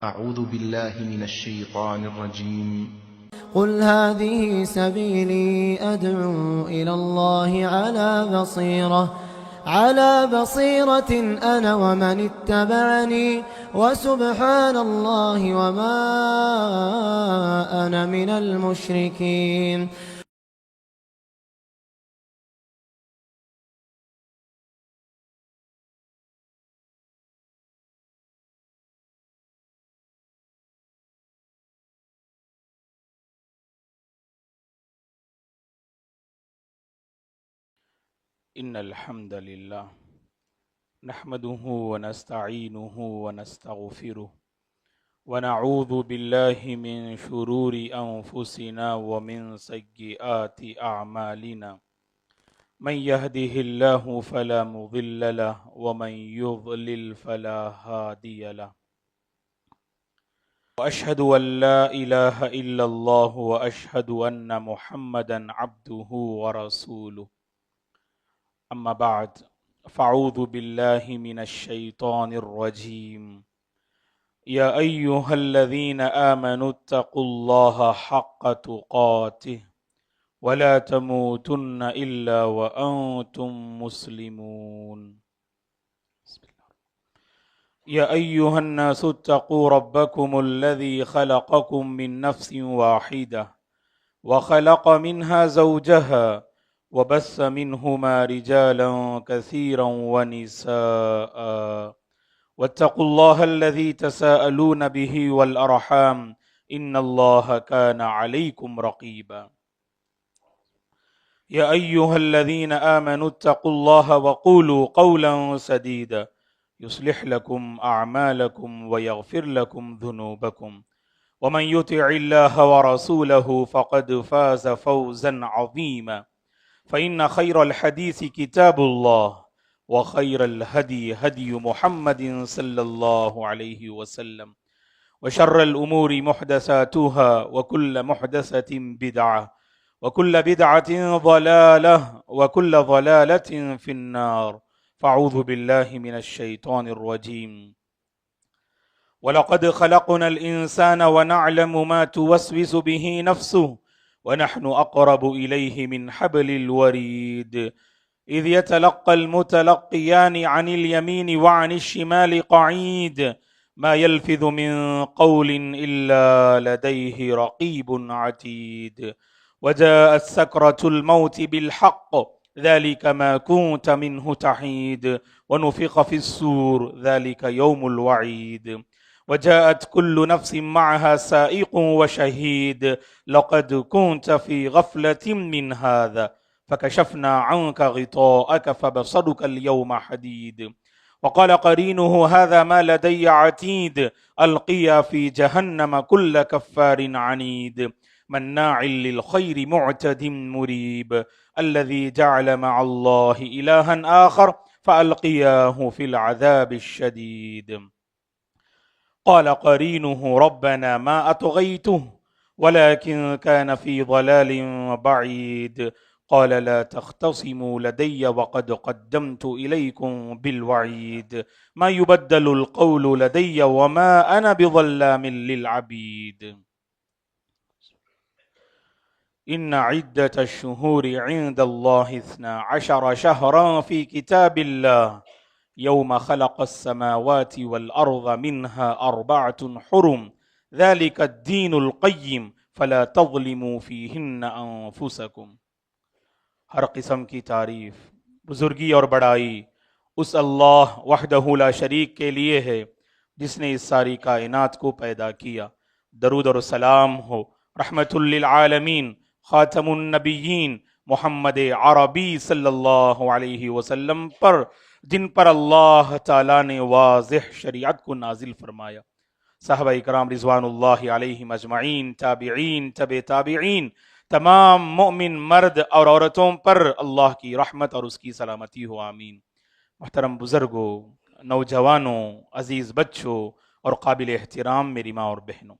أعوذ بالله من الشيطان الرجيم. قل هذه سبيلي أدعو إلى الله على بصيرة أنا ومن اتبعني وسبحان الله وما أنا من المشركين. إن الحمد لله نحمده ونستعينه ونستغفره ونعوذ بالله من شرور أنفسنا ومن سيئات أعمالنا من يهده الله فلا مضل له ومن يضلل فلا هادي له وأشهد أن لا إله إلا الله وأشهد أن محمدا عبده ورسوله أما بعد فأعوذ بالله من الشيطان الرجيم يا أيها الذين آمنوا اتقوا الله حق تقاته ولا تموتن إلا وأنتم مسلمون يا أيها الناس اتقوا ربكم الذي خلقكم من نفس واحدة وخلق منها زوجها وبث منهما رجالا كثيرا ونساء واتقوا الله الذي تساءلون به والأرحام إن الله كان عليكم رقيبا يا أيها الذين آمنوا اتقوا الله وقولوا قولا سديدا يصلح لكم أعمالكم ويغفر لكم ذنوبكم ومن يطع الله ورسوله فقد فاز فوزا عظيما فإن خير الحديث كتاب الله وخير الهدي هدي محمد صلى الله عليه وسلم وشر الأمور محدثاتها وكل محدثة بدعة وكل بدعة ضلالة وكل ضلالة في النار فأعوذ بالله من الشيطان الرجيم ولقد خلقنا الإنسان ونعلم ما توسوس به نفسه ونحن أقرب إليه من حبل الوريد إذ يتلقى المتلقيان عن اليمين وعن الشمال قعيد ما يلفظ من قول إلا لديه رقيب عتيد وجاءت سكرة الموت بالحق ذلك ما كنت منه تحيد ونفخ في السور ذلك يوم الوعيد وجاءت كل نفس معها سائق وشهيد لقد كنت في غفلة من هذا فكشفنا عنك غطاءك فبصرك اليوم حديد وقال قرينه هذا ما لدي عتيد ألقيا في جهنم كل كفار عنيد مناع للخير معتد مريب الذي جعل مع الله إلها آخر فألقياه في العذاب الشديد قال قرينه ربنا ما أطغيته ولكن كان في ضلال بعيد قال لا تختصموا لدي وقد قدمت إليكم بالوعيد ما يبدل القول لدي وما أنا بظلام للعبيد إن عدة الشهور عند الله 12 شهرا في كتاب الله يوم خلق السماوات والأرض منها 4 حرم ذلك الدين القيم فلا تظلموا فيهن أنفسكم ہر قسم کی تعریف بزرگی اور بڑائی اس اللہ وحدہ لا شریک کے لیے ہے جس نے اس ساری کائنات کو پیدا کیا. درود اور سلام ہو رحمت للعالمین خاتم النبیین محمد عربی صلی اللہ علیہ وسلم پر جن پر اللہ تعالیٰ نے واضح شریعت کو نازل فرمایا. صحابہ اکرام رضوان اللہ علیہم اجمعین، تابعین، تبع تابعین، تمام مؤمن مرد اور عورتوں پر اللہ کی رحمت اور اس کی سلامتی ہو، آمین. محترم بزرگوں، نوجوانوں، عزیز بچوں اور قابل احترام میری ماں اور بہنوں،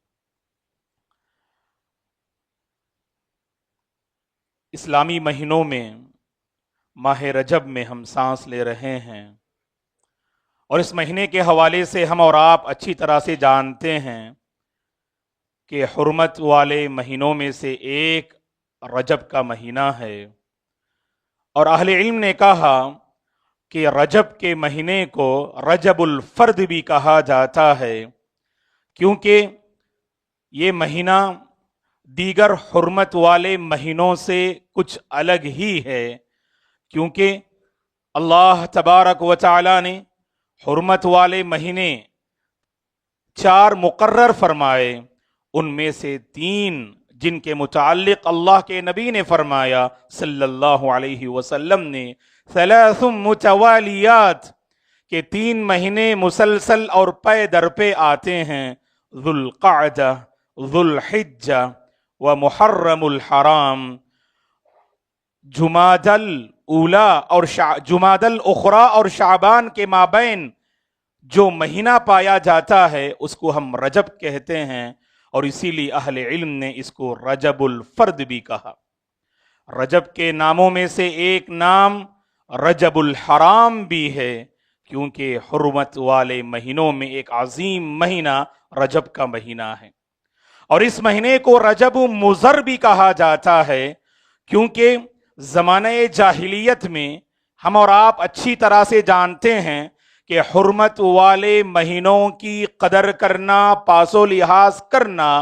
اسلامی مہینوں میں ماہ رجب میں ہم سانس لے رہے ہیں اور اس مہینے کے حوالے سے ہم اور آپ اچھی طرح سے جانتے ہیں کہ حرمت والے مہینوں میں سے ایک رجب کا مہینہ ہے، اور اہل علم نے کہا کہ رجب کے مہینے کو رجب الفرد بھی کہا جاتا ہے، کیونکہ یہ مہینہ دیگر حرمت والے مہینوں سے کچھ الگ ہی ہے، کیونکہ اللہ تبارک و تعالی نے حرمت والے مہینے 4 مقرر فرمائے، ان میں سے 3 جن کے متعلق اللہ کے نبی نے فرمایا صلی اللہ علیہ وسلم نے 3 متوالیات کہ 3 مہینے مسلسل اور پے در پہ آتے ہیں، ذو القعدہ، ذو الحجہ و محرم الحرام، جمادی الاولی اور جمادی الاخری اور شعبان کے مابین جو مہینہ پایا جاتا ہے اس کو ہم رجب کہتے ہیں، اور اسی لیے اہل علم نے اس کو رجب الفرد بھی کہا۔ رجب کے ناموں میں سے ایک نام رجب الحرام بھی ہے، کیونکہ حرمت والے مہینوں میں ایک عظیم مہینہ رجب کا مہینہ ہے، اور اس مہینے کو رجب مضر بھی کہا جاتا ہے، کیونکہ زمانہ جاہلیت میں ہم اور آپ اچھی طرح سے جانتے ہیں کہ حرمت والے مہینوں کی قدر کرنا، پاس و لحاظ کرنا،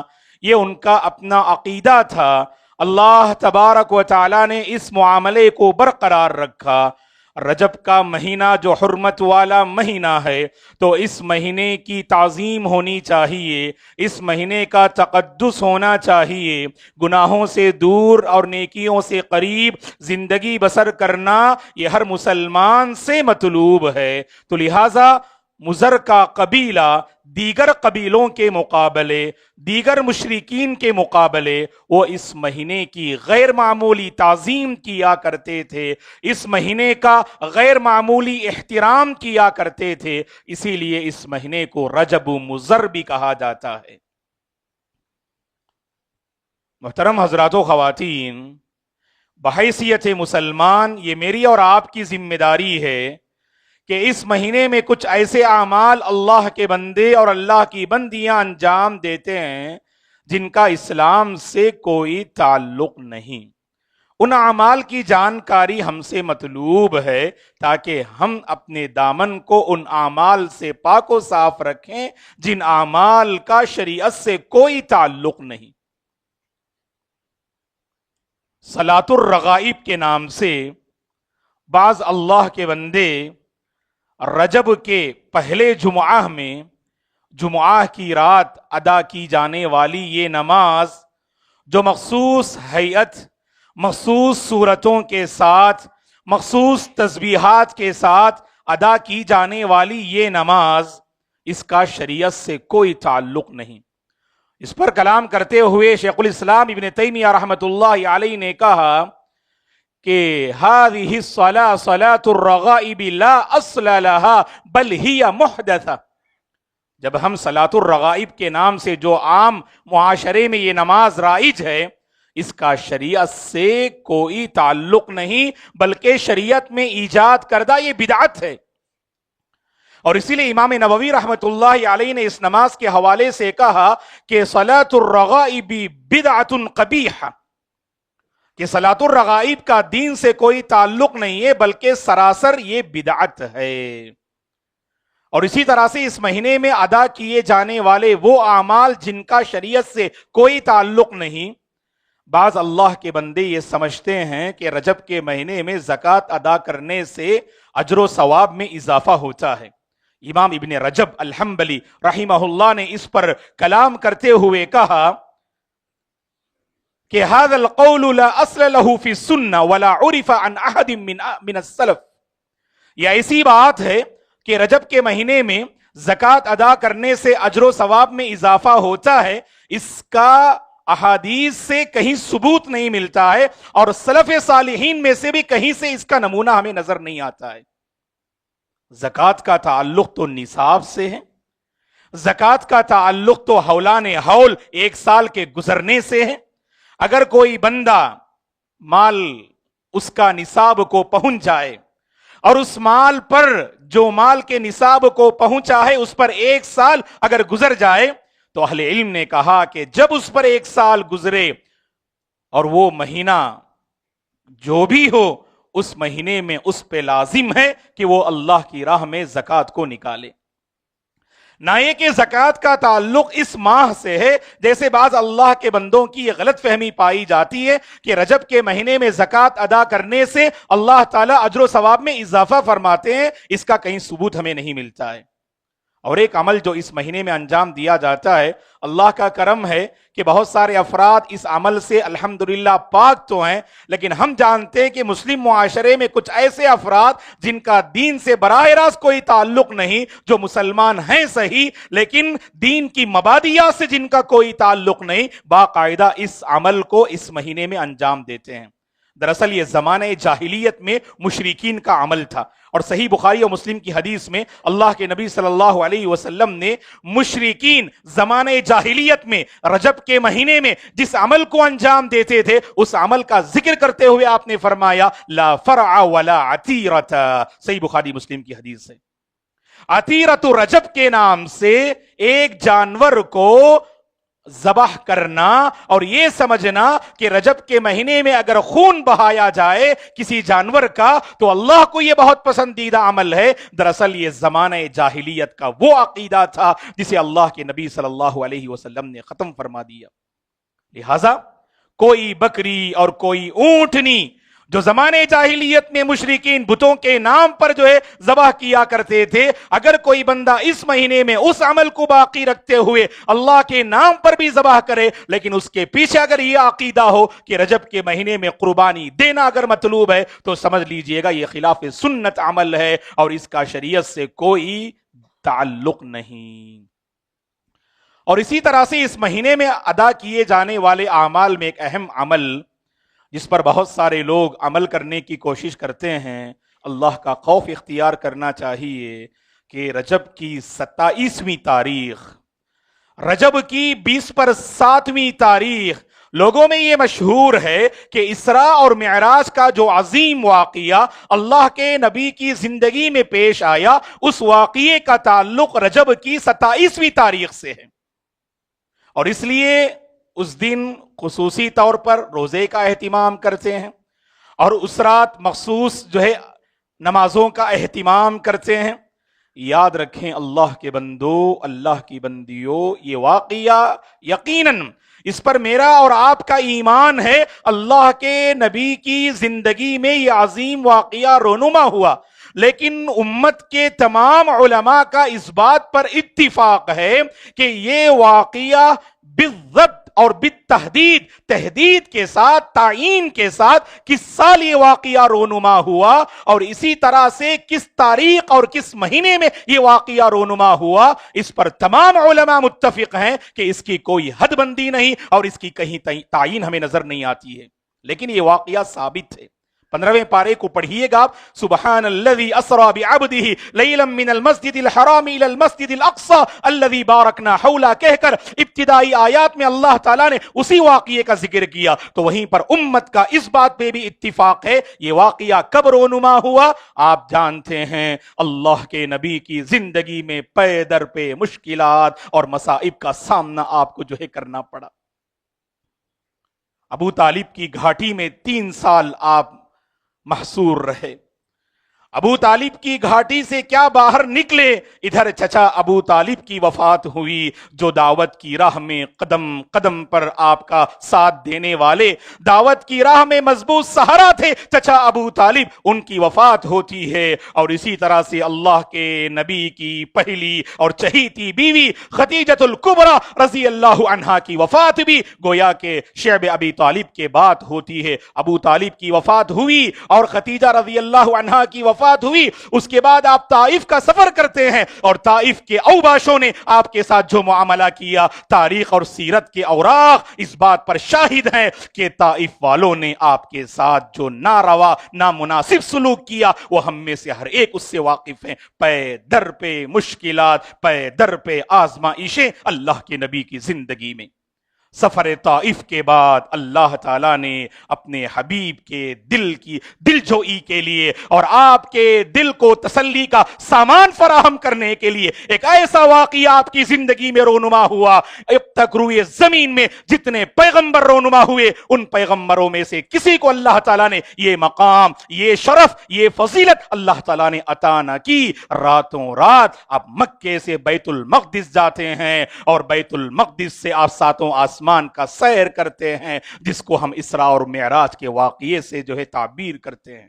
یہ ان کا اپنا عقیدہ تھا۔ اللہ تبارک و تعالی نے اس معاملے کو برقرار رکھا۔ رجب کا مہینہ جو حرمت والا مہینہ ہے، تو اس مہینے کی تعظیم ہونی چاہیے، اس مہینے کا تقدس ہونا چاہیے، گناہوں سے دور اور نیکیوں سے قریب زندگی بسر کرنا یہ ہر مسلمان سے مطلوب ہے۔ تو لہٰذا مضر کا قبیلہ دیگر قبیلوں کے مقابلے، دیگر مشرکین کے مقابلے وہ اس مہینے کی غیر معمولی تعظیم کیا کرتے تھے، اس مہینے کا غیر معمولی احترام کیا کرتے تھے، اسی لیے اس مہینے کو رجب مضر بھی کہا جاتا ہے۔ محترم حضرات و خواتین، بحیثیت مسلمان یہ میری اور آپ کی ذمہ داری ہے کہ اس مہینے میں کچھ ایسے اعمال اللہ کے بندے اور اللہ کی بندیاں انجام دیتے ہیں جن کا اسلام سے کوئی تعلق نہیں، ان اعمال کی جانکاری ہم سے مطلوب ہے تاکہ ہم اپنے دامن کو ان اعمال سے پاک و صاف رکھیں جن اعمال کا شریعت سے کوئی تعلق نہیں۔ صلاۃ الرغائب کے نام سے بعض اللہ کے بندے رجب کے پہلے جمعہ میں جمعہ کی رات ادا کی جانے والی یہ نماز جو مخصوص ہیئت، مخصوص صورتوں کے ساتھ، مخصوص تسبیحات کے ساتھ ادا کی جانے والی یہ نماز، اس کا شریعت سے کوئی تعلق نہیں۔ اس پر کلام کرتے ہوئے شیخ الاسلام ابن تیمیہ رحمۃ اللہ علیہ نے کہا کہ هذه الصلاة صلاة الرغائب لا اصل لها بل هي محدثة۔ جب ہم صلاۃ الرغائب کے نام سے جو عام معاشرے میں یہ نماز رائج ہے، اس کا شریعت سے کوئی تعلق نہیں، بلکہ شریعت میں ایجاد کردہ یہ بدعت ہے۔ اور اسی لیے امام نووی رحمۃ اللہ علیہ نے اس نماز کے حوالے سے کہا کہ صلاۃ الرغائب بدعۃ قبیحہ، کہ صلاۃ الرغائب کا دین سے کوئی تعلق نہیں ہے بلکہ سراسر یہ بدعت ہے۔ اور اسی طرح سے اس مہینے میں ادا کیے جانے والے وہ اعمال جن کا شریعت سے کوئی تعلق نہیں، بعض اللہ کے بندے یہ سمجھتے ہیں کہ رجب کے مہینے میں زکوٰۃ ادا کرنے سے اجر و ثواب میں اضافہ ہوتا ہے۔ امام ابن رجب الحنبلی رحمہ اللہ نے اس پر کلام کرتے ہوئے کہا کہ هذا القول لا اصل له في السنة ولا عرف عن احد من السلف، یہ ایسی بات ہے کہ رجب کے مہینے میں زکوٰۃ ادا کرنے سے اجر و ثواب میں اضافہ ہوتا ہے، اس کا احادیث سے کہیں ثبوت نہیں ملتا ہے، اور سلف صالحین میں سے بھی کہیں سے اس کا نمونہ ہمیں نظر نہیں آتا ہے۔ زکوٰۃ کا تعلق تو نصاب سے ہے، زکوٰۃ کا تعلق تو حولان حول 1 سال کے گزرنے سے ہے۔ اگر کوئی بندہ مال اس کا نصاب کو پہنچ جائے اور اس مال پر جو مال کے نصاب کو پہنچا ہے اس پر 1 سال اگر گزر جائے تو اہل علم نے کہا کہ جب اس پر 1 سال گزرے اور وہ مہینہ جو بھی ہو اس مہینے میں اس پہ لازم ہے کہ وہ اللہ کی راہ میں زکوٰۃ کو نکالے. نہ یہ کہ زکوٰۃ کا تعلق اس ماہ سے ہے، جیسے بعض اللہ کے بندوں کی یہ غلط فہمی پائی جاتی ہے کہ رجب کے مہینے میں زکوٰۃ ادا کرنے سے اللہ تعالیٰ اجر و ثواب میں اضافہ فرماتے ہیں. اس کا کہیں ثبوت ہمیں نہیں ملتا ہے. اور ایک عمل جو اس مہینے میں انجام دیا جاتا ہے، اللہ کا کرم ہے کہ بہت سارے افراد اس عمل سے الحمدللہ پاک تو ہیں، لیکن ہم جانتے ہیں کہ مسلم معاشرے میں کچھ ایسے افراد جن کا دین سے براہ راست کوئی تعلق نہیں، جو مسلمان ہیں صحیح لیکن دین کی مبادیات سے جن کا کوئی تعلق نہیں، باقاعدہ اس عمل کو اس مہینے میں انجام دیتے ہیں. دراصل یہ زمانہ جاہلیت میں مشرکین کا عمل تھا، اور صحیح بخاری اور مسلم کی حدیث میں اللہ کے نبی صلی اللہ علیہ وسلم نے مشرکین زمانہ جاہلیت میں رجب کے مہینے میں جس عمل کو انجام دیتے تھے اس عمل کا ذکر کرتے ہوئے آپ نے فرمایا لا فرع ولا عتیرۃ. صحیح بخاری مسلم کی حدیث ہے. عتیرۃ رجب کے نام سے ایک جانور کو ذبح کرنا اور یہ سمجھنا کہ رجب کے مہینے میں اگر خون بہایا جائے کسی جانور کا تو اللہ کو یہ بہت پسندیدہ عمل ہے. دراصل یہ زمانہ جاہلیت کا وہ عقیدہ تھا جسے اللہ کے نبی صلی اللہ علیہ وسلم نے ختم فرما دیا. لہذا کوئی بکری اور کوئی اونٹنی جو زمانے جاہلیت میں مشرکین بتوں کے نام پر جو ہے ذبح کیا کرتے تھے، اگر کوئی بندہ اس مہینے میں اس عمل کو باقی رکھتے ہوئے اللہ کے نام پر بھی ذبح کرے، لیکن اس کے پیچھے اگر یہ عقیدہ ہو کہ رجب کے مہینے میں قربانی دینا اگر مطلوب ہے تو سمجھ لیجئے گا یہ خلاف سنت عمل ہے اور اس کا شریعت سے کوئی تعلق نہیں. اور اسی طرح سے اس مہینے میں ادا کیے جانے والے اعمال میں ایک اہم عمل جس پر بہت سارے لوگ عمل کرنے کی کوشش کرتے ہیں، اللہ کا خوف اختیار کرنا چاہیے کہ رجب کی 27ویں تاریخ، رجب کی 20 پر 7ویں تاریخ لوگوں میں یہ مشہور ہے کہ اسراء اور معراج کا جو عظیم واقعہ اللہ کے نبی کی زندگی میں پیش آیا، اس واقعے کا تعلق رجب کی 27ویں تاریخ سے ہے. اور اس لیے اس دن خصوصی طور پر روزے کا اہتمام کرتے ہیں اور اس رات مخصوص جو ہے نمازوں کا اہتمام کرتے ہیں. یاد رکھیں اللہ کے بندو، اللہ کی بندیوں، یہ واقعہ یقیناً اس پر میرا اور آپ کا ایمان ہے. اللہ کے نبی کی زندگی میں یہ عظیم واقعہ رونما ہوا، لیکن امت کے تمام علماء کا اس بات پر اتفاق ہے کہ یہ واقعہ بالضبط اور بالتحدید، تحدید کے ساتھ، تعین کے ساتھ کس سال یہ واقعہ رونما ہوا اور اسی طرح سے کس تاریخ اور کس مہینے میں یہ واقعہ رونما ہوا، اس پر تمام علماء متفق ہیں کہ اس کی کوئی حد بندی نہیں اور اس کی کہیں تعین ہمیں نظر نہیں آتی ہے. لیکن یہ واقعہ ثابت ہے. 15ویں پارے کو پڑھیے گا. سبحان الذی اسری بعبدہ لیلا من المسجد الحرام الى المسجد الاقصى الذی بارکنا حولہ کہہ کر ابتدائی آیات میں اللہ تعالیٰ نے اسی واقعے کا ذکر کیا. تو وہیں پر امت کا اس بات پہ بھی اتفاق ہے یہ واقعہ کب رونما ہوا. آپ جانتے ہیں اللہ کے نبی کی زندگی میں پے در پہ مشکلات اور مصائب کا سامنا آپ کو جو ہے کرنا پڑا. ابو طالب کی گھاٹی میں 3 سال آپ محصور رہے. ابو طالب کی گھاٹی سے کیا باہر نکلے، ادھر چچا ابو طالب کی وفات ہوئی جو دعوت کی راہ میں قدم قدم پر آپ کا ساتھ دینے والے، دعوت کی راہ میں مضبوط سہارا تھے چچا ابو طالب، ان کی وفات ہوتی ہے. اور اسی طرح سے اللہ کے نبی کی پہلی اور چہیتی بیوی خدیجۃ الکبریٰ رضی اللہ عنہا کی وفات بھی گویا کہ شعب ابی طالب کے بعد ہوتی ہے. ابو طالب کی وفات ہوئی اور خدیجہ رضی اللہ عنہا کی وفات ہوئی. اس کے بعد آپ طائف کا سفر کرتے ہیں اور طائف کے اوباشوں نے آپ کے ساتھ جو معاملہ کیا، تاریخ اور سیرت کے اوراق اس بات پر شاہد ہیں کہ طائف والوں نے آپ کے ساتھ جو ناروا نامناسب سلوک کیا وہ ہم میں سے ہر ایک اس سے واقف ہیں. پے در پہ مشکلات، پے در پہ آزمائشیں اللہ کے نبی کی زندگی میں. سفر طائف کے بعد اللہ تعالیٰ نے اپنے حبیب کے دل کی دلجوئی کے لیے اور آپ کے دل کو تسلی کا سامان فراہم کرنے کے لیے ایک ایسا واقعہ آپ کی زندگی میں رونما ہوا. اب تک روئے زمین میں جتنے پیغمبر رونما ہوئے ان پیغمبروں میں سے کسی کو اللہ تعالیٰ نے یہ مقام، یہ شرف، یہ فضیلت اللہ تعالیٰ نے عطا نہ کی. راتوں رات آپ مکے سے بیت المقدس جاتے ہیں اور بیت المقدس سے آپ ساتوں آسمان کا سیر کرتے ہیں، جس کو ہم اسراء اور معراج کے واقعے سے جو ہے تعبیر کرتے ہیں.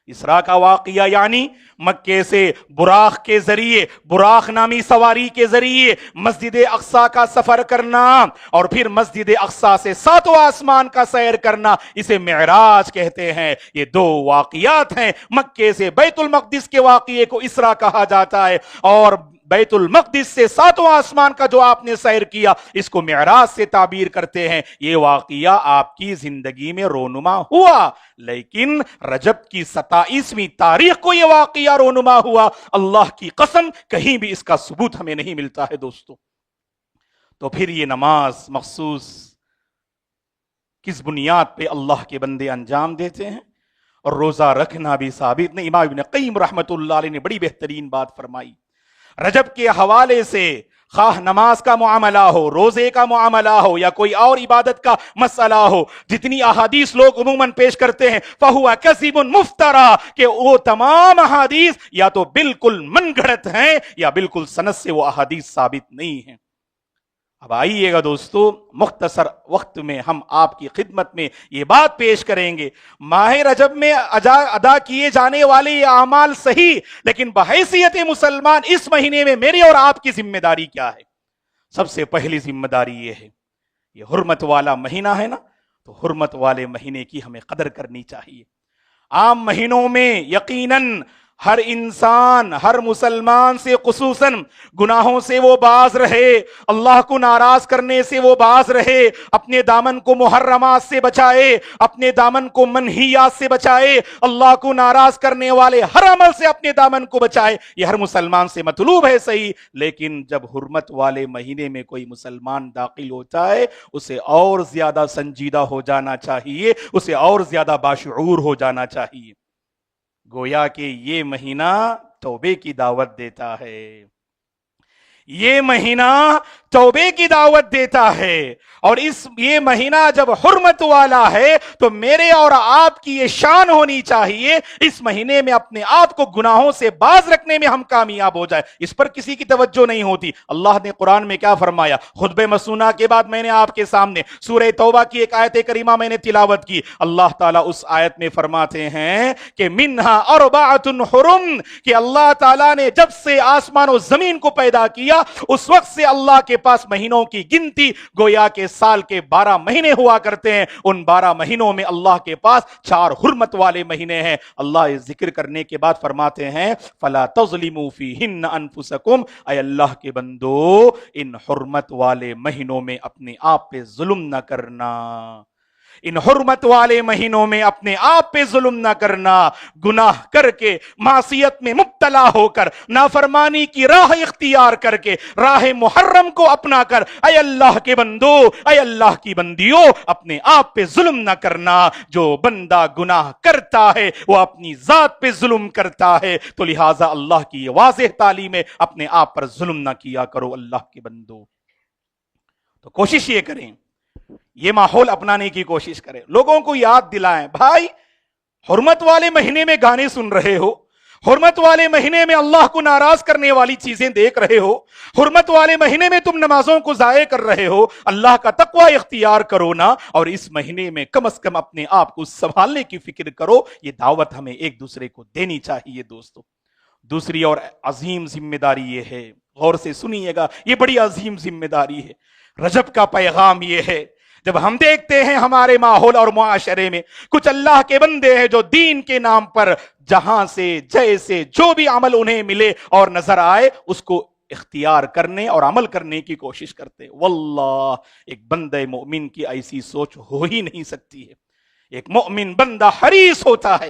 اسراء کا واقعہ یعنی مکے سے براق کے ذریعے، براق نامی سواری کے ذریعے مسجد اقصی کا سفر کرنا اور پھر مسجد اقصی سے ساتوں آسمان کا سیر کرنا، اسے معراج کہتے ہیں. یہ دو واقعات ہیں. مکے سے بیت المقدس کے واقعے کو اسراء کہا جاتا ہے اور بیت المقدس سے ساتوں آسمان کا جو آپ نے سیر کیا اس کو معراج سے تعبیر کرتے ہیں. یہ واقعہ آپ کی زندگی میں رونما ہوا، لیکن رجب کی 27ویں تاریخ کو یہ واقعہ رونما ہوا. اللہ کی قسم کہیں بھی اس کا ثبوت ہمیں نہیں ملتا ہے دوستو. تو پھر یہ نماز مخصوص کس بنیاد پہ اللہ کے بندے انجام دیتے ہیں؟ اور روزہ رکھنا بھی ثابت نہیں. امام ابن قیم رحمت اللہ علیہ نے بڑی بہترین بات فرمائی. رجب کے حوالے سے خواہ نماز کا معاملہ ہو، روزے کا معاملہ ہو یا کوئی اور عبادت کا مسئلہ ہو، جتنی احادیث لوگ عموماً پیش کرتے ہیں فَهُوَ كَذِبٌ مُفْتَرَى، کہ وہ تمام احادیث یا تو بالکل من گھڑت ہیں یا بالکل سند سے وہ احادیث ثابت نہیں ہیں. اب آئیے گا دوستو، مختصر وقت میں ہم آپ کی خدمت میں یہ بات پیش کریں گے. ماہ رجب میں ادا کیے جانے والے یہ اعمال صحیح، لیکن بحیثیت مسلمان اس مہینے میں میری اور آپ کی ذمہ داری کیا ہے؟ سب سے پہلی ذمہ داری یہ ہے، یہ حرمت والا مہینہ ہے نا، تو حرمت والے مہینے کی ہمیں قدر کرنی چاہیے. عام مہینوں میں یقیناً ہر انسان، ہر مسلمان سے خصوصاً گناہوں سے وہ باز رہے، اللہ کو ناراض کرنے سے وہ باز رہے، اپنے دامن کو محرمات سے بچائے، اپنے دامن کو منہیات سے بچائے، اللہ کو ناراض کرنے والے ہر عمل سے اپنے دامن کو بچائے. یہ ہر مسلمان سے مطلوب ہے، صحیح. لیکن جب حرمت والے مہینے میں کوئی مسلمان داخل ہوتا ہے اسے اور زیادہ سنجیدہ ہو جانا چاہیے، اسے اور زیادہ باشعور ہو جانا چاہیے. گویا کہ یہ مہینہ توبے کی دعوت دیتا ہے، یہ مہینہ توبے کی دعوت دیتا ہے. اور یہ مہینہ جب حرمت والا ہے تو میرے اور آپ کی یہ شان ہونی چاہیے اس مہینے میں اپنے آپ کو گناہوں سے باز رکھنے میں ہم کامیاب ہو جائے. اس پر کسی کی توجہ نہیں ہوتی. اللہ نے قرآن میں کیا فرمایا؟ خطبہ مسنونہ کے بعد میں نے آپ کے سامنے سورہ توبہ کی ایک آیت کریمہ میں نے تلاوت کی. اللہ تعالیٰ اس آیت میں فرماتے ہیں کہ منہا اربعۃ حرم، کہ اللہ تعالیٰ نے جب سے آسمان و زمین کو پیدا کیا اس وقت سے اللہ کے پاس مہینوں کی گنتی گویا کے سال کے 12 مہینے ہوا کرتے ہیں. ان 12 مہینوں میں اللہ کے پاس 4 حرمت والے مہینے ہیں. اللہ ذکر کرنے کے بعد فرماتے ہیں فَلَا تَظْلِمُوا فِيهِنَّ أَنفُسَكُمْ، اے اللہ کے بندو ان حرمت والے مہینوں میں اپنے آپ پہ ظلم نہ کرنا، ان حرمت والے مہینوں میں اپنے آپ پہ ظلم نہ کرنا. گناہ کر کے، معصیت میں مبتلا ہو کر، نافرمانی کی راہ اختیار کر کے، راہ محرم کو اپنا کر، اے اللہ کے بندو، اے اللہ کی بندیوں، اپنے آپ پہ ظلم نہ کرنا. جو بندہ گناہ کرتا ہے وہ اپنی ذات پہ ظلم کرتا ہے. تو لہٰذا اللہ کی یہ واضح تعلیم ہے، اپنے آپ پر ظلم نہ کیا کرو اللہ کے بندو. تو کوشش یہ کریں، یہ ماحول اپنانے کی کوشش کریں، لوگوں کو یاد دلائیں بھائی حرمت والے مہینے میں گانے سن رہے ہو، حرمت والے مہینے میں اللہ کو ناراض کرنے والی چیزیں دیکھ رہے ہو، حرمت والے مہینے میں تم نمازوں کو ضائع کر رہے ہو، اللہ کا تقوی اختیار کرو نا، اور اس مہینے میں کم از کم اپنے آپ کو سنبھالنے کی فکر کرو. یہ دعوت ہمیں ایک دوسرے کو دینی چاہیے دوستو. دوسری اور عظیم ذمہ داری یہ ہے، غور سے سنیے گا، یہ بڑی عظیم ذمہ داری ہے. رجب کا پیغام یہ ہے، جب ہم دیکھتے ہیں ہمارے ماحول اور معاشرے میں کچھ اللہ کے بندے ہیں جو دین کے نام پر جہاں سے جیسے جو بھی عمل انہیں ملے اور نظر آئے اس کو اختیار کرنے اور عمل کرنے کی کوشش کرتے. واللہ ایک بندہ مومن کی ایسی سوچ ہو ہی نہیں سکتی ہے. ایک مومن بندہ حریص ہوتا ہے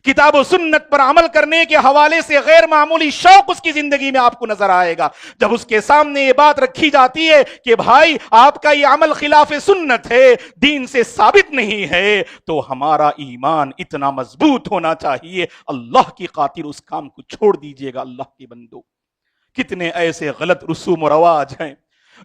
کتاب و سنت پر عمل کرنے کے حوالے سے غیر معمولی شوق اس کی زندگی میں آپ کو نظر آئے گا. جب اس کے سامنے یہ بات رکھی جاتی ہے کہ بھائی آپ کا یہ عمل خلاف سنت ہے, دین سے ثابت نہیں ہے, تو ہمارا ایمان اتنا مضبوط ہونا چاہیے, اللہ کی خاطر اس کام کو چھوڑ دیجئے گا. اللہ کے بندو, کتنے ایسے غلط رسوم و رواج ہیں.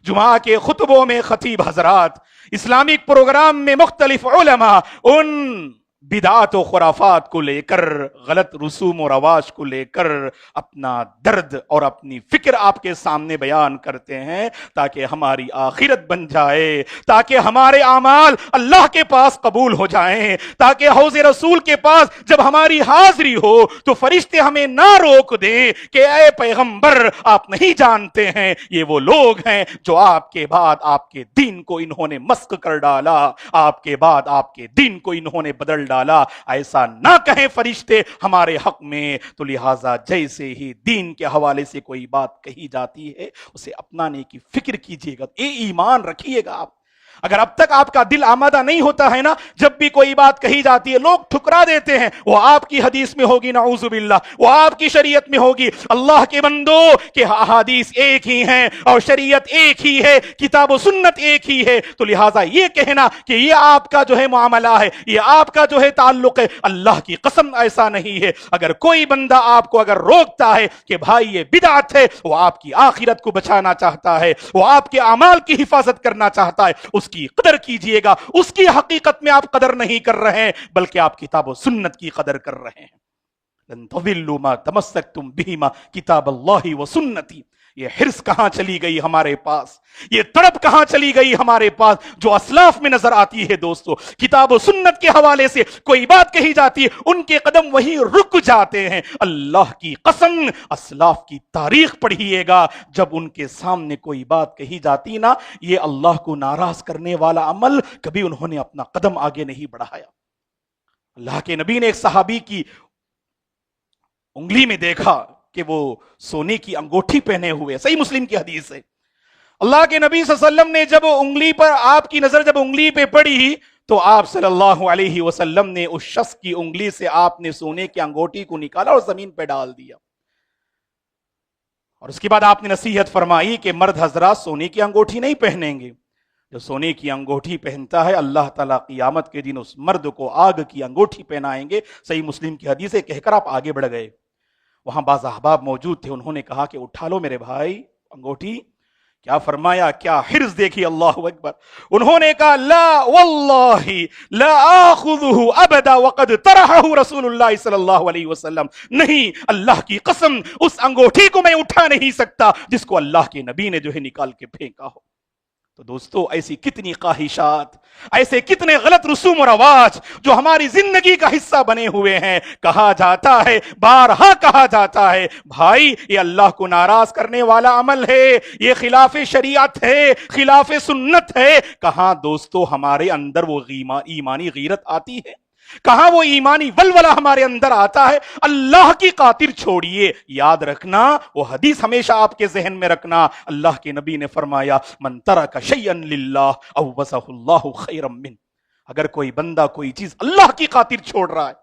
جمعہ کے خطبوں میں خطیب حضرات, اسلامک پروگرام میں مختلف علماء ان بدعات و خرافات کو لے کر, غلط رسوم و رواج کو لے کر اپنا درد اور اپنی فکر آپ کے سامنے بیان کرتے ہیں تاکہ ہماری آخرت بن جائے, تاکہ ہمارے اعمال اللہ کے پاس قبول ہو جائیں, تاکہ حوض رسول کے پاس جب ہماری حاضری ہو تو فرشتے ہمیں نہ روک دیں کہ اے پیغمبر آپ نہیں جانتے ہیں یہ وہ لوگ ہیں جو آپ کے بعد آپ کے دین کو انہوں نے مسخ کر ڈالا, آپ کے بعد آپ کے دین کو انہوں نے بدل ڈالا. ایسا نہ کہیں فرشتے ہمارے حق میں. تو لہٰذا جیسے ہی دین کے حوالے سے کوئی بات کہی جاتی ہے اسے اپنانے کی فکر کیجیے گا, یہ ایمان رکھیے گا آپ. اگر اب تک آپ کا دل آمادہ نہیں ہوتا ہے نا, جب بھی کوئی بات کہی جاتی ہے لوگ ٹھکرا دیتے ہیں, وہ آپ کی حدیث میں ہوگی نعوذ باللہ, وہ آپ کی شریعت میں ہوگی. اللہ کے بندو کہ احادیث ایک ہی ہیں اور شریعت ایک ہی ہے, کتاب و سنت ایک ہی ہے, تو لہٰذا یہ کہنا کہ یہ آپ کا جو ہے معاملہ ہے, یہ آپ کا جو ہے تعلق ہے, اللہ کی قسم ایسا نہیں ہے. اگر کوئی بندہ آپ کو اگر روکتا ہے کہ بھائی یہ بدعت ہے, وہ آپ کی آخرت کو بچانا چاہتا ہے, وہ آپ کے اعمال کی حفاظت کرنا چاہتا ہے, اس کی قدر کیجئے گا. اس کی حقیقت میں آپ قدر نہیں کر رہے ہیں بلکہ آپ کتاب و سنت کی قدر کر رہے ہیں. لن تضلوا ما تمسکتم بہما کتاب اللہ و سنتی. یہ حرص کہاں چلی گئی ہمارے پاس, یہ تڑپ کہاں چلی گئی ہمارے پاس جو اسلاف میں نظر آتی ہے. دوستو, کتاب و سنت کے حوالے سے کوئی بات کہی جاتی ہے ان کے قدم وہیں رک جاتے ہیں. اللہ کی قسم اسلاف کی تاریخ پڑھیے گا, جب ان کے سامنے کوئی بات کہی جاتی نا, یہ اللہ کو ناراض کرنے والا عمل کبھی انہوں نے اپنا قدم آگے نہیں بڑھایا. اللہ کے نبی نے ایک صحابی کی انگلی میں دیکھا کہ وہ سونے کی انگوٹھی پہنے ہوئے, صحیح مسلم کی حدیث ہے. اللہ کے نبی صلی اللہ علیہ وسلم نے جب انگلی پر آپ کی نظر جب انگلی پہ پڑی تو آپ صلی اللہ علیہ وسلم نے اس شخص کی انگلی سے آپ نے سونے کی انگوٹھی کو نکالا اور زمین پہ ڈال دیا. اور اس کے بعد آپ نے نصیحت فرمائی کہ مرد حضرات سونے کی انگوٹھی نہیں پہنیں گے. جو سونے کی انگوٹھی پہنتا ہے اللہ تعالیٰ قیامت کے دن اس مرد کو آگ کی انگوٹھی پہنائیں گے. صحیح مسلم کی حدیث ہے. کہہ کر آپ آگے بڑھ گئے. وہاں بعض احباب موجود تھے, انہوں نے کہا کہ اٹھا لو میرے بھائی انگوٹھی. کیا فرمایا, کیا حرص دیکھی, اللہ اکبر. انہوں نے کہا لا واللہ لا آخذہ ابدا وقد طرحہ رسول اللہ صلی اللہ علیہ وسلم. نہیں, اللہ کی قسم اس انگوٹھی کو میں اٹھا نہیں سکتا جس کو اللہ کے نبی نے جو ہے نکال کے پھینکا ہو. تو دوستو, ایسی کتنی خواہشات, ایسے کتنے غلط رسوم و رواج جو ہماری زندگی کا حصہ بنے ہوئے ہیں. کہا جاتا ہے, بارہا کہا جاتا ہے, بھائی یہ اللہ کو ناراض کرنے والا عمل ہے, یہ خلاف شریعت ہے, خلاف سنت ہے. کہاں دوستو ہمارے اندر وہ ایمانی غیرت آتی ہے, کہاں وہ ایمانی ولولہ ہمارے اندر آتا ہے. اللہ کی خاطر چھوڑیے. یاد رکھنا, وہ حدیث ہمیشہ آپ کے ذہن میں رکھنا. اللہ کے نبی نے فرمایا من ترک شیئا للہ عوضہ اللہ خیرا منہ. اگر کوئی بندہ کوئی چیز اللہ کی خاطر چھوڑ رہا ہے,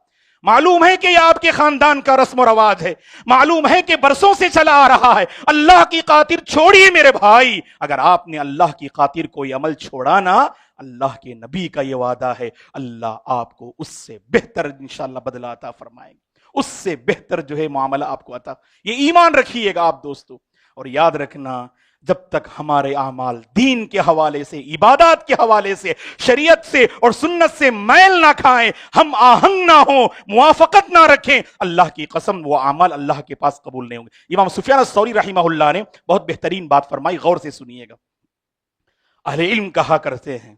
معلوم ہے کہ یہ آپ کے خاندان کا رسم و رواج ہے, معلوم ہے کہ برسوں سے چلا آ رہا ہے, اللہ کی خاطر چھوڑیے میرے بھائی. اگر آپ نے اللہ کی خاطر کوئی عمل چھوڑا نا, اللہ کے نبی کا یہ وعدہ ہے اللہ آپ کو اس سے بہتر انشاءاللہ بدلہ عطا فرمائیں گے, اس سے بہتر جو ہے معاملہ آپ کو عطا. یہ ایمان رکھیے گا آپ دوستو. اور یاد رکھنا, جب تک ہمارے اعمال دین کے حوالے سے, عبادات کے حوالے سے, شریعت سے اور سنت سے میل نہ کھائیں, ہم آہنگ نہ ہوں, موافقت نہ رکھیں, اللہ کی قسم وہ اعمال اللہ کے پاس قبول نہیں ہوں گے. امام سفیان الثوری رحمہ اللہ نے بہت بہترین بات فرمائی, غور سے سنیے گا. اہل علم کہا کرتے ہیں,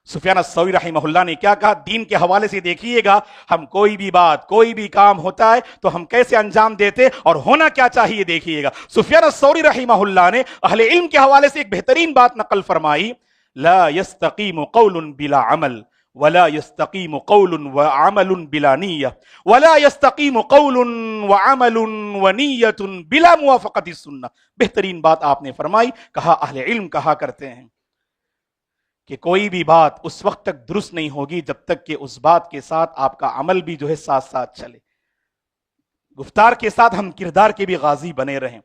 سفیان الثوری رحمہ اللہ نے کیا کہا, دین کے حوالے سے دیکھیے گا, ہم کوئی بھی بات, کوئی بھی کام ہوتا ہے تو ہم کیسے انجام دیتے اور ہونا کیا چاہیے دیکھیے گا. سفیان الثوری رحمہ اللہ نے اہل علم کے حوالے سے ایک بہترین بات نقل فرمائی, لا يستقیم قول بلا عمل ولا يستقیم قول وعمل بلا نیہ ولا يستقیم قول وعمل ونیۃ بلا موافقت السنہ. بہترین بات آپ نے فرمائی. کہا اہل علم کہا کرتے ہیں کہ کوئی بھی بات اس وقت تک درست نہیں ہوگی جب تک کہ اس بات کے ساتھ آپ کا عمل بھی جو ہے ساتھ ساتھ چلے، گفتار کے ساتھ ہم کردار کے بھی غازی بنے رہیں،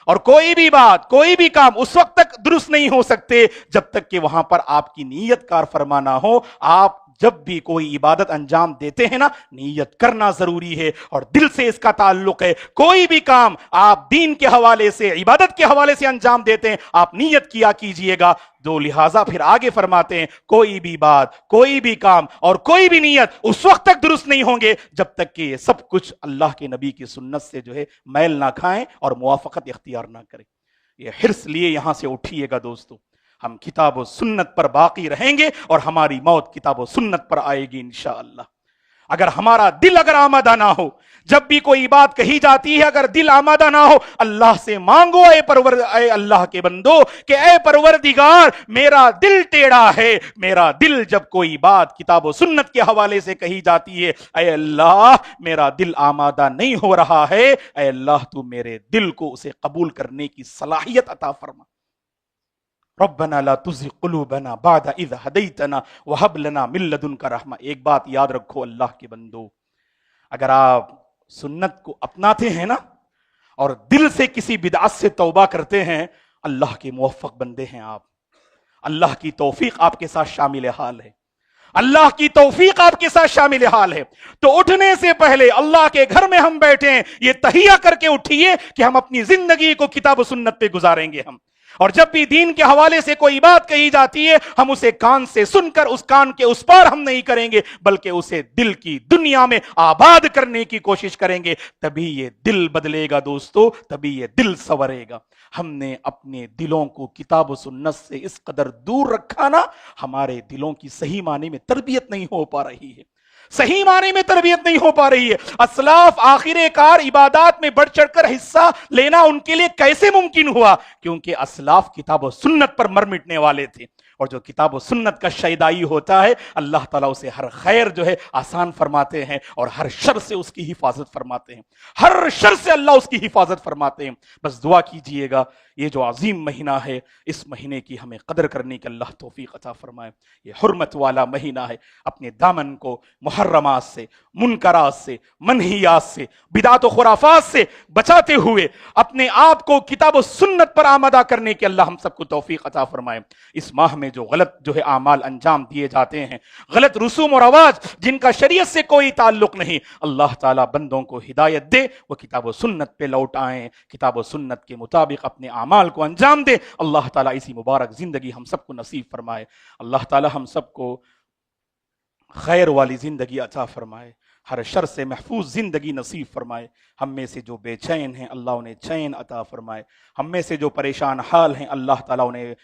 اور کوئی بھی بات کوئی بھی کام اس وقت تک درست نہیں ہو سکتے جب تک کہ وہاں پر آپ کی نیت کار فرما نہ ہو۔ آپ جب بھی کوئی عبادت انجام دیتے ہیں نا، نیت کرنا ضروری ہے اور دل سے اس کا تعلق ہے۔ کوئی بھی کام آپ دین کے حوالے سے، عبادت کے حوالے سے انجام دیتے ہیں، آپ نیت کیا کیجئے گا۔ تو لہٰذا پھر آگے فرماتے ہیں کوئی بھی بات، کوئی بھی کام اور کوئی بھی نیت اس وقت تک درست نہیں ہوں گے جب تک کہ یہ سب کچھ اللہ کے نبی کی سنت سے جو ہے میل نہ کھائیں اور موافقت اختیار نہ کریں۔ یہ حرص لیے یہاں سے اٹھیے گا دوستو، ہم کتاب و سنت پر باقی رہیں گے اور ہماری موت کتاب و سنت پر آئے گی انشاءاللہ۔ اگر ہمارا دل اگر آمادہ نہ ہو، جب بھی کوئی بات کہی جاتی ہے اگر دل آمادہ نہ ہو، اللہ سے مانگو اے اللہ کے بندو کہ اے پروردگار میرا دل ٹیڑھا ہے، میرا دل جب کوئی بات کتاب و سنت کے حوالے سے کہی جاتی ہے، اے اللہ میرا دل آمادہ نہیں ہو رہا ہے، اے اللہ تو میرے دل کو اسے قبول کرنے کی صلاحیت عطا فرما۔ ربنا لا تزغ قلوبنا بعد اذ ہدیتنا وہب لنا من لدنک رحمہ۔ ایک بات یاد رکھو اللہ کے بندو، اگر آپ سنت کو اپناتے ہیں نا اور دل سے کسی بدعت سے توبہ کرتے ہیں، اللہ کے موفق بندے ہیں آپ، اللہ کی توفیق آپ کے ساتھ شامل حال ہے، اللہ کی توفیق آپ کے ساتھ شامل حال ہے۔ تو اٹھنے سے پہلے اللہ کے گھر میں ہم بیٹھے ہیں، یہ تہیہ کر کے اٹھیے کہ ہم اپنی زندگی کو کتاب و سنت پہ گزاریں گے ہم، اور جب بھی دین کے حوالے سے کوئی بات کہی جاتی ہے ہم اسے کان سے سن کر اس کان کے اس پار ہم نہیں کریں گے، بلکہ اسے دل کی دنیا میں آباد کرنے کی کوشش کریں گے۔ تبھی یہ دل بدلے گا دوستو، تبھی یہ دل سنورے گا۔ ہم نے اپنے دلوں کو کتاب و سنت سے اس قدر دور رکھا نا، ہمارے دلوں کی صحیح معنی میں تربیت نہیں ہو پا رہی ہے، صحیح معنی میں تربیت نہیں ہو پا رہی ہے۔ اسلاف آخر کار عبادات میں بڑھ چڑھ کر حصہ لینا ان کے لیے کیسے ممکن ہوا؟ کیونکہ اسلاف کتاب و سنت پر مر مٹنے والے تھے، اور جو کتاب و سنت کا شیدائی ہوتا ہے اللہ تعالیٰ اسے ہر خیر جو ہے آسان فرماتے ہیں اور ہر شر سے اس کی حفاظت فرماتے ہیں، ہر شر سے اللہ اس کی حفاظت فرماتے ہیں۔ بس دعا کیجئے گا یہ جو عظیم مہینہ ہے، اس مہینے کی ہمیں قدر کرنے کی اللہ توفیق عطا فرمائے۔ یہ حرمت والا مہینہ ہے، اپنے دامن کو محرمات سے، منکرات سے، منہیات سے، بدعات و خرافات سے بچاتے ہوئے اپنے آپ کو کتاب و سنت پر آمادہ کرنے کے اللہ ہم سب کو توفیق عطا فرمائے۔ اس ماہ میں جو غلط جو ہے اعمال انجام دیے جاتے ہیں، غلط رسوم اور رواج جن کا شریعت سے کوئی تعلق نہیں، اللہ تعالیٰ بندوں کو ہدایت دے، وہ کتاب و سنت پہ لوٹ آئیں، کتاب و سنت کے مطابق اپنے اعمال کو انجام دے۔ اللہ تعالیٰ اسی مبارک زندگی ہم سب کو نصیب فرمائے۔ اللہ تعالیٰ ہم سب کو خیر والی زندگی عطا فرمائے، ہر شر سے محفوظ زندگی نصیب فرمائے۔ ہم میں سے جو بے چین ہیں اللہ انہیں چین عطا فرمائے، ہم میں سے جو پریشان حال ہیں اللہ تعالیٰ انہیں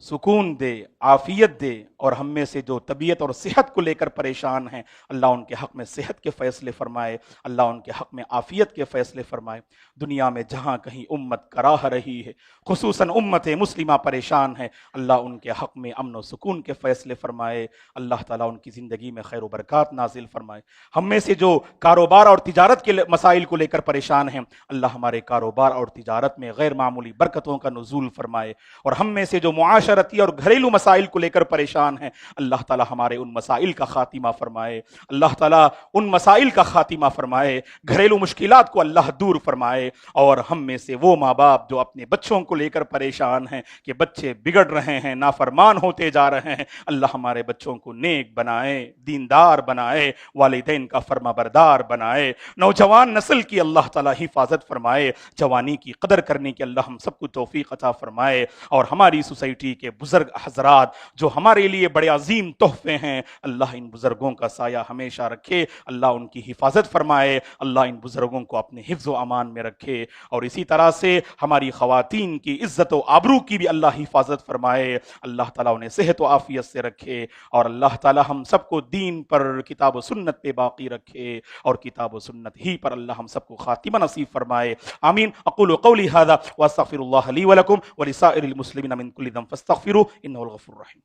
سکون دے، عافیت دے، اور ہم میں سے جو طبیعت اور صحت کو لے کر پریشان ہیں اللہ ان کے حق میں صحت کے فیصلے فرمائے، اللہ ان کے حق میں عافیت کے فیصلے فرمائے۔ دنیا میں جہاں کہیں امت کراہ رہی ہے، خصوصاً امت مسلمہ پریشان ہے، اللہ ان کے حق میں امن و سکون کے فیصلے فرمائے، اللہ تعالیٰ ان کی زندگی میں خیر و برکات نازل فرمائے۔ ہم میں سے جو کاروبار اور تجارت کے مسائل کو لے کر پریشان ہیں اللہ ہمارے کاروبار اور تجارت میں غیر معمولی برکتوں کا نزول فرمائے، اور ہم میں سے جو معاشرتی اور گھریلو مسائل کو لے کر پریشان ہیں اللہ تعالیٰ ہمارے ان مسائل کا خاتمہ فرمائے، اللہ تعالیٰ ان مسائل کا خاتمہ فرمائے، گھریلو مشکلات کو اللہ دور فرمائے۔ اور ہم میں سے وہ ماں باپ جو اپنے بچوں کو لے کر پریشان ہیں کہ بچے بگڑ رہے ہیں، نافرمان ہوتے جا رہے ہیں، اللہ ہمارے بچوں کو نیک بنائے، دیندار بنائے، والدین کا فرما بردار بنائے، نوجوان نسل کی اللہ تعالیٰ حفاظت فرمائے، جوانی کی قدر کرنے کی اللہ ہم سب کو توفیق عطا فرمائے، اور ہماری سوسائٹی کے بزرگ حضرات جو ہمارے لیے بڑے عظیم تحفے ہیں اللہ ان بزرگوں کا سایہ ہمیشہ رکھے، اللہ ان کی حفاظت فرمائے، اللہ ان بزرگوں کو اپنے حفظ و امان میں رکھے، اور اسی طرح سے ہماری خواتین کی عزت و آبرو کی بھی اللہ حفاظت فرمائے، اللہ تعالیٰ انہیں صحت و عافیت سے رکھے، اور اللہ تعالیٰ ہم سب کو دین پر، کتاب و سنت پہ باقی رکھے، اور کتاب و سنت ہی پر اللہ ہم سب کو خاتمہ نصیب فرمائے۔ آمین۔ اقول قولی ھذا واستغفر اللہ لی ولکم ولسائر المسلمین من کل ذنب فاستغفروہ انہ الغفور الرحیم۔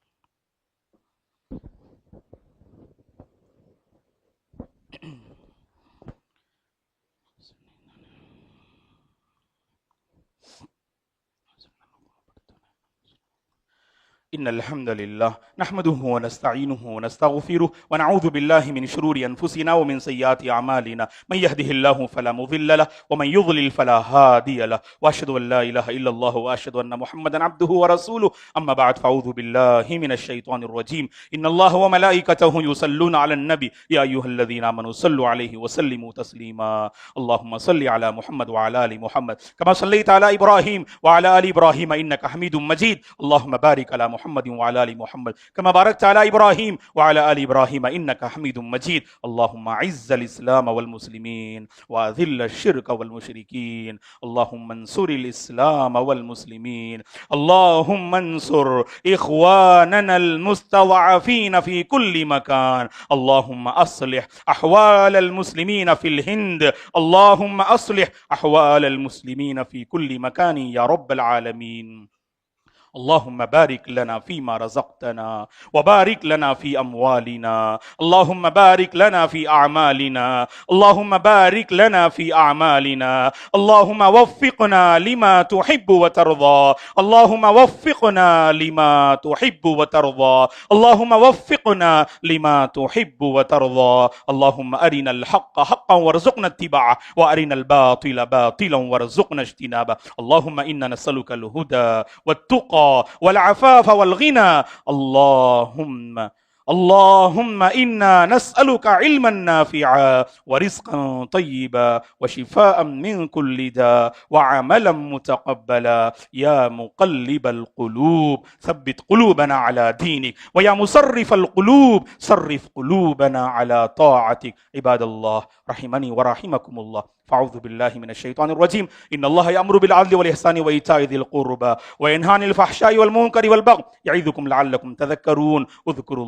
إن الحمد لله نحمده ونستعينه ونستغفره ونعوذ بالله من شرور أنفسنا ومن سيئات أعمالنا من يهده الله فلا مضل له ومن يضلل فلا هادي له وأشهد أن لا إله إلا الله وأشهد أن محمدا عبده ورسوله أما بعد فأعوذ بالله من الشيطان الرجيم إن الله وملائكته يصلون على النبي يا أيها الذين آمنوا صلوا عليه وسلموا تسليما اللهم صل على محمد وعلى آل محمد كما صليت على إبراهيم وعلى آل إبراهيم إنك حميد مجيد اللهم بارك على محمد وعلى آل محمد كما باركت على إبراهيم وعلى آل إبراهيم إنك حميد مجيد اللهم أعز الإسلام والمسلمين وأذل الشرك والمشركين اللهم انصر الإسلام والمسلمين اللهم انصر إخواننا المستضعفين في كل مكان اللهم أصلح أحوال المسلمين في الهند اللهم أصلح أحوال المسلمين في كل مكان يا رب العالمين اللهم بارك لنا فيما رزقتنا وبارك لنا في أموالنا اللهم بارك لنا في أعمالنا اللهم بارك لنا في أعمالنا اللهم وفقنا لما تحب وترضى اللهم وفقنا لما تحب وترضى اللهم وفقنا لما تحب وترضى اللهم أرنا الحق حقا وارزقنا اتباعه وأرنا الباطل باطلا وارزقنا اجتنابه اللهم إنا نسألك الهدى والتقى والعفاف والغنى اللهم إنا نسألك علما نافعا ورزقا طيبا وشفاء من كل داء وعملا متقبلا يا مقلب القلوب ثبت قلوبنا على دينك ويا مصرف القلوب صرف قلوبنا على طاعتك عباد الله رحمني ورحمكم الله فأعوذ بالله من الشيطان الرجيم إن الله يأمر بالعدل والإحسان وإيتاء ذي القربى وينهى عن الفحشاء والمنكر والبغي يعظكم لعلكم تذكرون اذكروا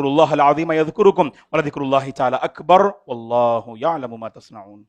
الله العظيم يذكركم ولذكر الله تعالى أكبر والله يعلم ما تصنعون